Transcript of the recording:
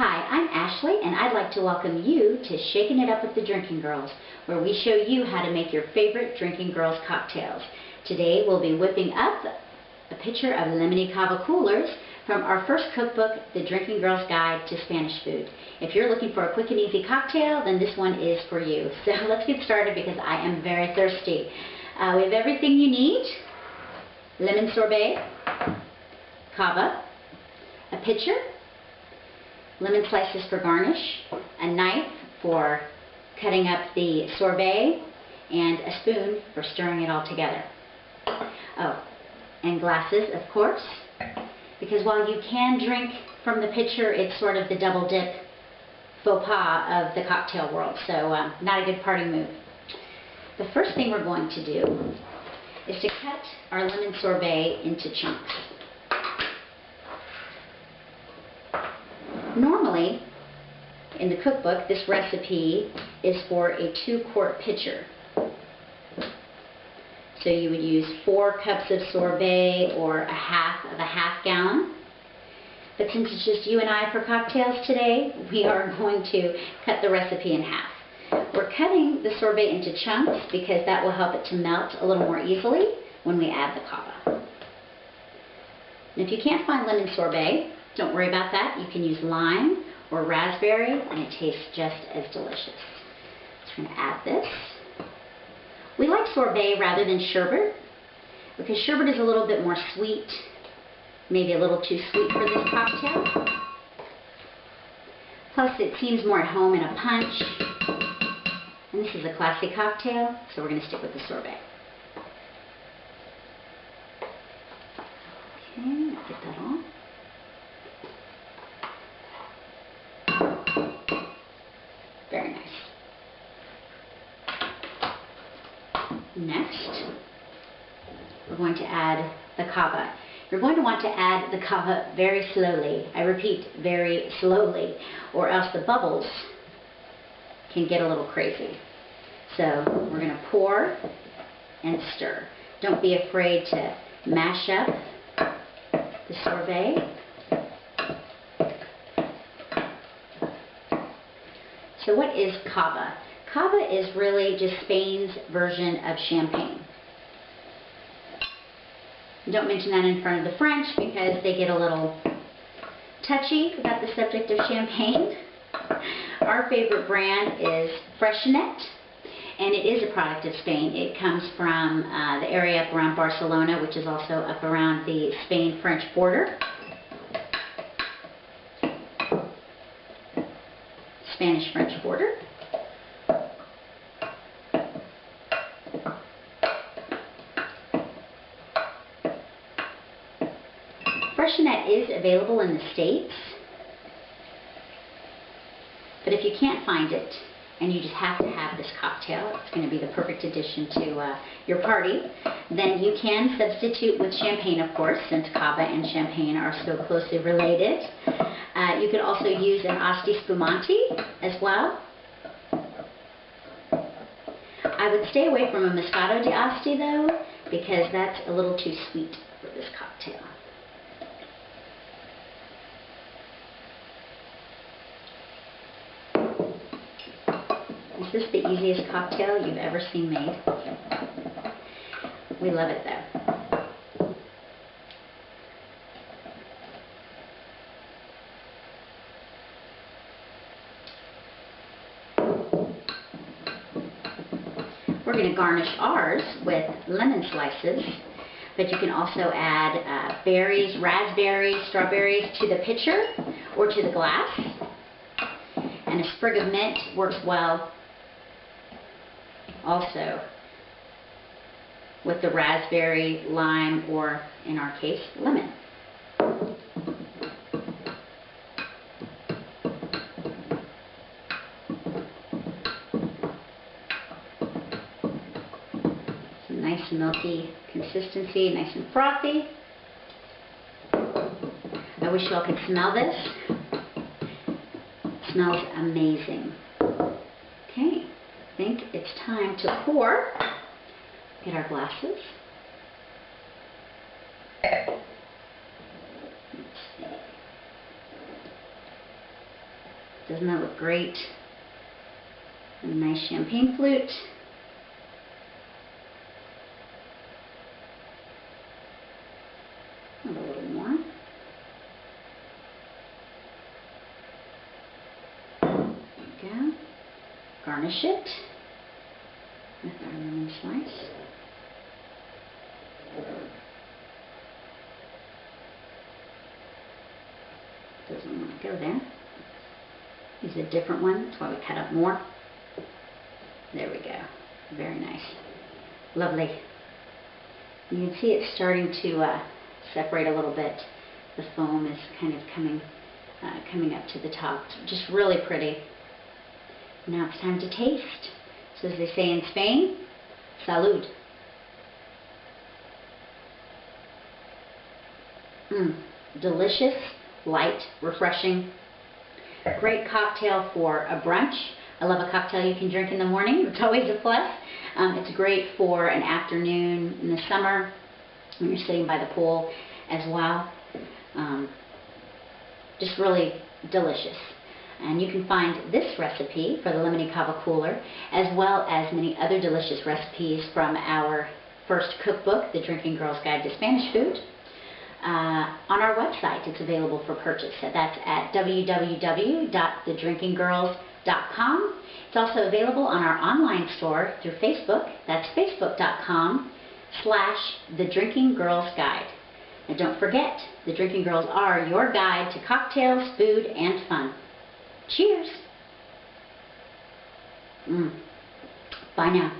Hi, I'm Ashley, and I'd like to welcome you to Shakin' It Up with the Drinking Girls, where we show you how to make your favorite Drinking Girls cocktails. Today we'll be whipping up a pitcher of lemony cava coolers from our first cookbook, The Drinking Girls Guide to Spanish Food. If you're looking for a quick and easy cocktail, then this one is for you. So let's get started because I am very thirsty. We have everything you need: lemon sorbet, cava, a pitcher, lemon slices for garnish, a knife for cutting up the sorbet, and a spoon for stirring it all together. Oh, and glasses, of course, because while you can drink from the pitcher, it's sort of the double dip faux pas of the cocktail world, so not a good party move. The first thing we're going to do is to cut our lemon sorbet into chunks. Normally, in the cookbook, this recipe is for a 2-quart pitcher. So you would use 4 cups of sorbet or a half of a half gallon. But since it's just you and I for cocktails today, we are going to cut the recipe in half. We're cutting the sorbet into chunks because that will help it to melt a little more easily when we add the cava. And if you can't find lemon sorbet, don't worry about that. You can use lime or raspberry, and it tastes just as delicious. So we're going to add this. We like sorbet rather than sherbet because sherbet is a little bit more sweet, maybe a little too sweet for this cocktail. Plus, it seems more at home in a punch. And this is a classy cocktail, so we're going to stick with the sorbet. Okay, let's get that on. Very nice. Next, we're going to add the cava. You're going to want to add the cava very slowly. I repeat, very slowly, or else the bubbles can get a little crazy. So we're going to pour and stir. Don't be afraid to mash up the sorbet. So what is cava? Cava is really just Spain's version of champagne. Don't mention that in front of the French because they get a little touchy about the subject of champagne. Our favorite brand is Shakin, and it is a product of Spain. It comes from the area up around Barcelona, which is also up around the Spain-French border. Spanish-French border. Shakin is available in the States, but if you can't find it and you just have to have this cocktail, it's going to be the perfect addition to your party, then you can substitute with champagne, of course, since cava and champagne are so closely related. You could also use an Asti Spumante as well. I would stay away from a Moscato di Asti though, because that's a little too sweet for this cocktail. Is this the easiest cocktail you've ever seen made? We love it though. We're going to garnish ours with lemon slices, but you can also add berries, raspberries, strawberries to the pitcher or to the glass. And a sprig of mint works well also with the raspberry, lime, or in our case, lemon. Nice milky consistency, nice and frothy. I wish y'all could smell this. It smells amazing. Okay, I think it's time to pour. Get our glasses. Let's see. Doesn't that look great? A nice champagne flute. And a little more. There we go. Garnish it with our lemon slice. Doesn't want to go there. Use a different one. That's why we cut up more. There we go. Very nice. Lovely. You can see it's starting to separate a little bit. The foam is kind of coming up to the top. Just really pretty. Now it's time to taste. So as they say in Spain, salud. Delicious, light, refreshing. Great cocktail for a brunch. I love a cocktail you can drink in the morning. It's always a plus. It's great for an afternoon in the summer when you're sitting by the pool as well. Just really delicious. And you can find this recipe for the Lemony Cava Cooler, as well as many other delicious recipes from our first cookbook, The Drinking Girl's Guide to Spanish Food, on our website. It's available for purchase. That's at www.thedrinkinggirls.com. It's also available on our online store through Facebook. That's facebook.com/thedrinkinggirlsguide. And don't forget, the Drinking Girls are your guide to cocktails, food, and fun. Cheers! Bye now.